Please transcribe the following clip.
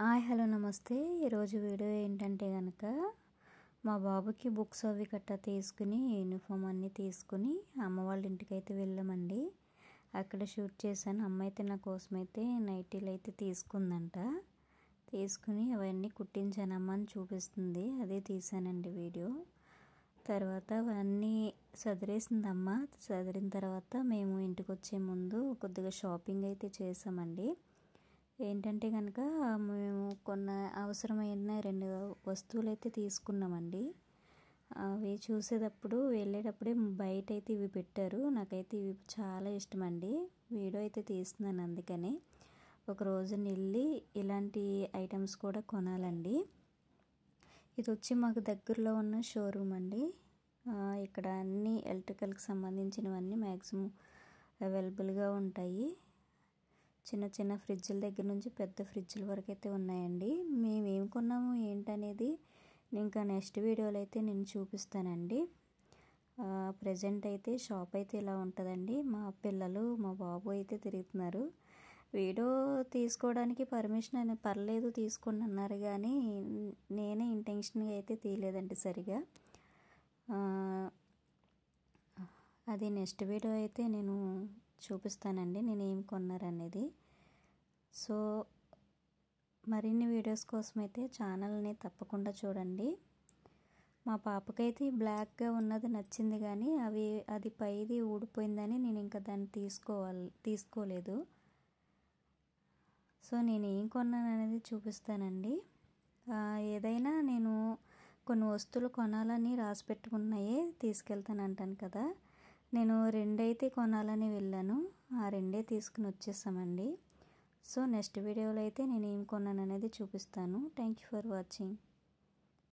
Hello నమస్తే. ఈరోజు video ఏంటంటే కనుక మా బాబుకి బుక్స్ అవి గట్టా తీసుకుని యూనిఫామ్ అన్నీ తీసుకుని అమ్మ వాళ్ళ ఇంటికి అయితే వెళ్ళామండి. అక్కడ షూట్ చేశాను. అమ్మ అయితే నా కోసం అయితే నైటీలు అయితే తీసుకుందంట. తీసుకుని అవన్నీ కుట్టించాను అమ్మ అని చూపిస్తుంది. అదే తీసానండి వీడియో. తర్వాత అవన్నీ సదిరేసింది అమ్మ. సదిరిన తర్వాత మేము ఇంటికి వచ్చే ముందు కొద్దిగా షాపింగ్ అయితే చేసామండి. ఏంటంటే కనుక మేము కొన్న అవసరమైన 2 వస్తువులు అయితే తీసుకున్నామండి. అవి చూసేటప్పుడు వెళ్ళేటప్పుడే బయట అయితే ఇవి పెట్టారు. నాకైతే ఇవి చాలా ఇష్టమండి. వీడియో అయితే తీస్తున్నాను. అందుకని ఒక రోజున వెళ్ళి ఇలాంటి ఐటమ్స్ కూడా కొనాలండి. ఇది వచ్చి మాకు దగ్గరలో ఉన్న షోరూమ్ అండి. ఇక్కడ అన్ని ఎలక్ట్రికల్కి సంబంధించినవన్నీ మ్యాక్సిమం అవైలబుల్గా ఉంటాయి. చిన్న చిన్న ఫ్రిడ్జ్ల దగ్గర నుంచి పెద్ద ఫ్రిడ్జ్ల వరకు అయితే ఉన్నాయండి. మేము ఏం కొన్నాము ఏంటనేది ఇంకా నెక్స్ట్ వీడియోలో అయితే నేను చూపిస్తానండి. ప్రజెంట్ అయితే షాప్ అయితే ఇలా ఉంటుందండి. మా పిల్లలు మా బాబు అయితే తిరుగుతున్నారు. వీడియో తీసుకోవడానికి పర్మిషన్ అని పర్లేదు తీసుకోండి అన్నారు, కానీ నేనే ఇంటెన్షన్గా అయితే తీయలేదండి సరిగా. అది నెక్స్ట్ వీడియో అయితే నేను చూపిస్తానండి నేను ఏం కొన్నారనేది. సో మరిన్ని వీడియోస్ కోసం అయితే ఛానల్ని తప్పకుండా చూడండి. మా పాపకైతే బ్లాక్గా ఉన్నది నచ్చింది, కానీ అది పైది ఊడిపోయిందని నేను ఇంకా దాన్ని తీసుకోలేదు. సో నేను ఏం కొన్నాను అనేది చూపిస్తానండి. ఏదైనా నేను కొన్ని వస్తువులు కొనాలని రాసి పెట్టుకున్నాయే తీసుకెళ్తాను అంటాను కదా. నేను 2 అయితే కొనాలని వెళ్ళాను. ఆ 2 తీసుకుని వచ్చేసామండి. సో నెక్స్ట్ వీడియోలో అయితే నేను ఏం కొన్నాను అనేది చూపిస్తాను. Thank you for watching.